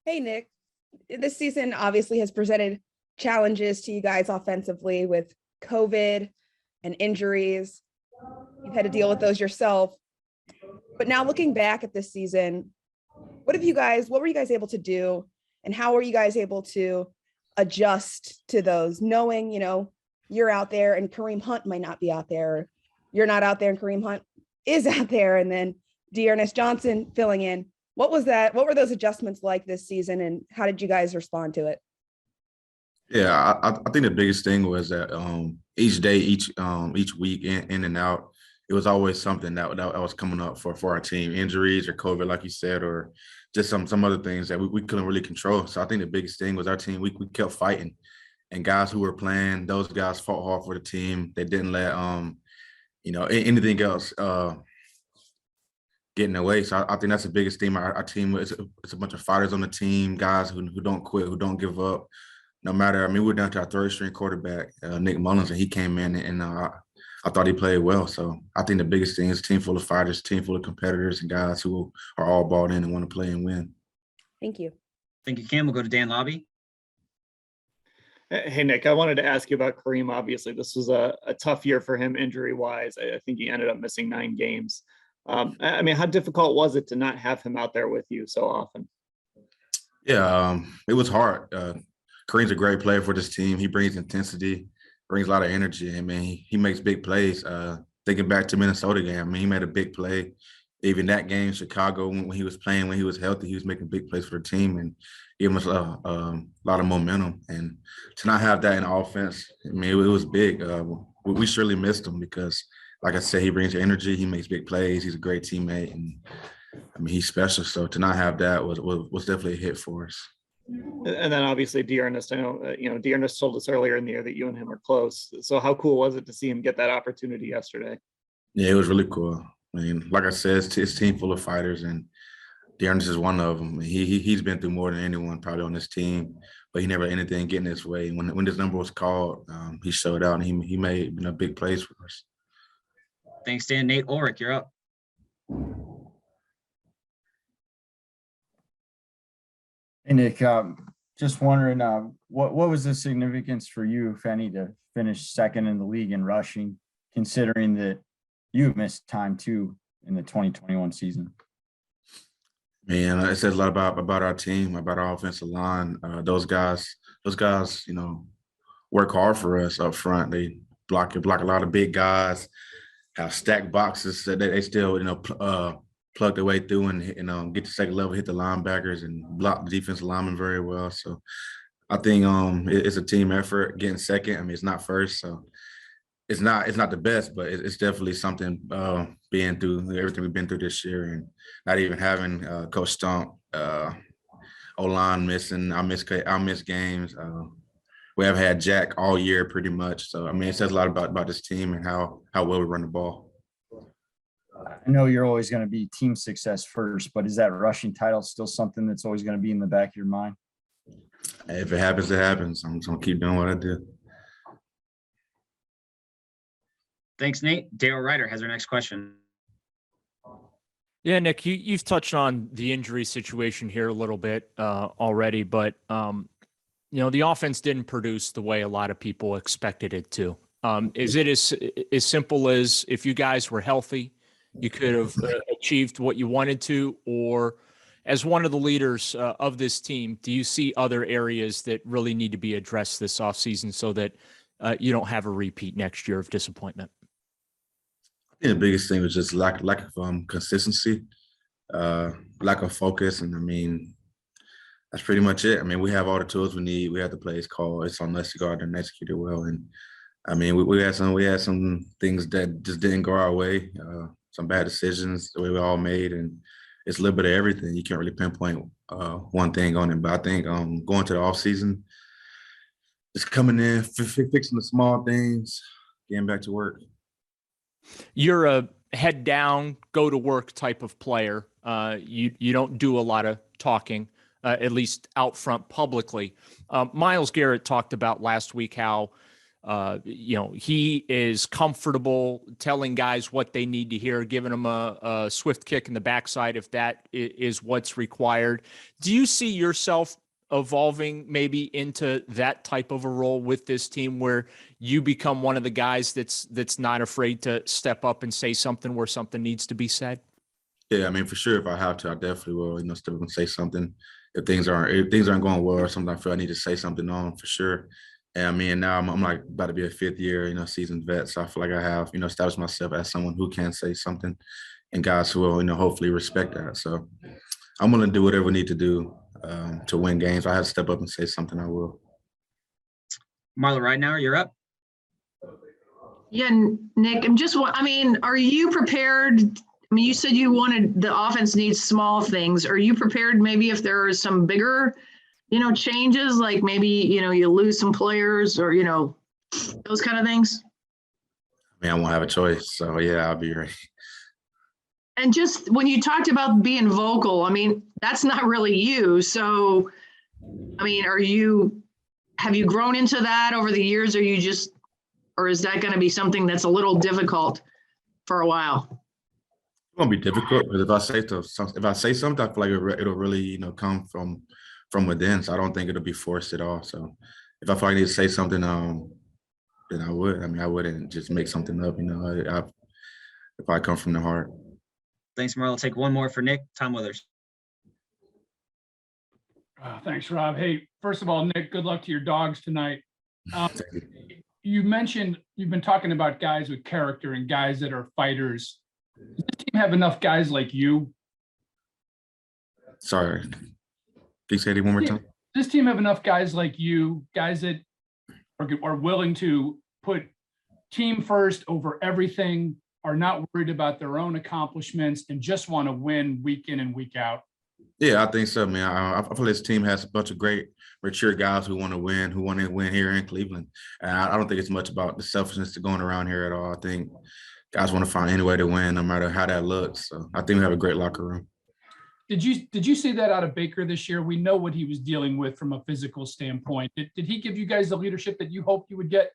Hey, Nick. This season obviously has presented challenges to you guys offensively with COVID and injuries. You've had to deal with those yourself. But now looking back at this season, what were you guys able to do? And how were you guys able to adjust to those, knowing, you're out there and Kareem Hunt might not be out there. You're not out there and Kareem Hunt is out there. And then Dearness Johnson filling in. What was that? What were those adjustments like this season, and how did you guys respond to it? Yeah, I think the biggest thing was that each day, each week, in and out, it was always something that was coming up for our team, injuries or COVID, like you said, or just some other things that we couldn't really control. So I think the biggest thing was our team. We kept fighting, and guys who were playing, those guys fought hard for the team. They didn't let anything else get in the way. So I think that's the biggest thing. Our team is it's a bunch of fighters on the team, guys who don't quit, who don't give up. No matter, we're down to our third string quarterback, Nick Mullins, and he came in and I thought he played well. So I think the biggest thing is a team full of fighters, team full of competitors and guys who are all bought in and want to play and win. Thank you. Thank you, Cam. We'll go to Dan Lobby. Hey, Nick, I wanted to ask you about Kareem. Obviously, this was a tough year for him injury-wise. I think he ended up missing 9 games. How difficult was it to not have him out there with you so often? Yeah, it was hard. Kareem's a great player for this team. He brings intensity, brings a lot of energy. He makes big plays. Thinking back to Minnesota game, he made a big play. Even that game, Chicago, when he was playing, when he was healthy, he was making big plays for the team and giving us a lot of momentum. And to not have that in offense, it was big. We surely missed him because, like I said, he brings energy. He makes big plays. He's a great teammate, and he's special. So to not have that was definitely a hit for us. And then obviously Dearness, I know, Dearness told us earlier in the year that you and him are close. So how cool was it to see him get that opportunity yesterday? Yeah, it was really cool. Like I said, it's a team full of fighters, and Dearness is one of them. He's been through more than anyone probably on this team, but he never let anything get in his way. When this number was called, he showed out, and he made big plays for us. Thanks, Dan. Nate Ulrich, you're up. Hey, Nick, just wondering, what was the significance for you, if any, to finish second in the league in rushing, considering that you missed time too in the 2021 season? Man, it says a lot about our team, about our offensive line. Those guys, work hard for us up front. They block a lot of big guys, have stacked boxes that they still, plug their way through and get to second level, hit the linebackers and block the defensive linemen very well. So I think it's a team effort getting second. It's not first, so it's not the best, but it's definitely something being through everything we've been through this year, and not even having Coach Stump, O-line missing. I miss games. We have had Jack all year pretty much. So it says a lot about this team and how well we run the ball. I know you're always going to be team success first, but is that rushing title still something that's always going to be in the back of your mind? If it happens, it happens. I'm just going to keep doing what I do. Thanks, Nate. Dale Ryder has our next question. Yeah, Nick, you've touched on the injury situation here a little bit already, but the offense didn't produce the way a lot of people expected it to. Is it as simple as if you guys were healthy, you could have achieved what you wanted to, or as one of the leaders of this team, do you see other areas that really need to be addressed this offseason so that you don't have a repeat next year of disappointment? I think the biggest thing was just lack of consistency, lack of focus, and that's pretty much it. We have all the tools we need. We have the plays called. It's on us to go out there and execute it well. And we had some things that just didn't go our way. Some bad decisions the way we all made, and it's a little bit of everything. You can't really pinpoint one thing on it. But I think going to the offseason, just coming in, fixing the small things, getting back to work. You're a head down, go to work type of player. You don't do a lot of talking, at least out front publicly. Myles Garrett talked about last week how he is comfortable telling guys what they need to hear, giving them a swift kick in the backside if that is what's required. Do you see yourself evolving maybe into that type of a role with this team where you become one of the guys that's not afraid to step up and say something where something needs to be said? Yeah, I mean, for sure, if I have to, I definitely will, step up and say something. If things aren't going well or something I feel I need to say something on, for sure. And I mean, now I'm like about to be a 5th year, seasoned vet. So I feel like I have, established myself as someone who can say something and guys who will, hopefully respect that. So I'm willing to do whatever we need to do to win games. I have to step up and say something, I will. Marla Ridenauer, you're up. Yeah, Nick, are you prepared? I mean, you said you wanted the offense needs small things. Are you prepared maybe if there are some bigger, changes, like maybe, you lose some players or, those kind of things? I mean, I won't have a choice. So yeah, I'll be ready. And just when you talked about being vocal, I mean, that's not really you. So, I mean, have you grown into that over the years? Or is that going to be something that's a little difficult for a while? It won't be difficult, but if I say something, I feel like it'll really, come from within. So I don't think it'll be forced at all. So if I feel like I need to say something, then I would. I mean, I wouldn't just make something up, if I come from the heart. Thanks, Marla. I'll take one more for Nick. Tom Withers. Thanks, Rob. Hey, first of all, Nick, good luck to your dogs tonight. Thank you. You mentioned you've been talking about guys with character and guys that are fighters. Does this team have enough guys like you? Sorry. Can you say it one more time? Does this team have enough guys like you, guys that are willing to put team first over everything, are not worried about their own accomplishments, and just want to win week in and week out? Yeah, I think so, man. I feel this team has a bunch of great, mature guys who want to win here in Cleveland. And I don't think it's much about the selfishness to going around here at all. I think guys want to find any way to win, no matter how that looks. So I think we have a great locker room. Did you see that out of Baker this year? We know what he was dealing with from a physical standpoint. Did he give you guys the leadership that you hoped you would get?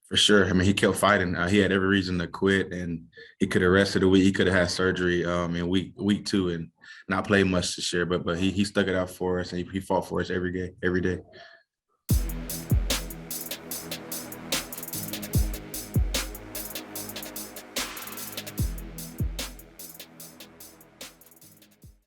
For sure. I mean, he kept fighting. He had every reason to quit, and he could have rested a week. He could have had surgery in week 2 and not played much this year. But he stuck it out for us, and he fought for us every day.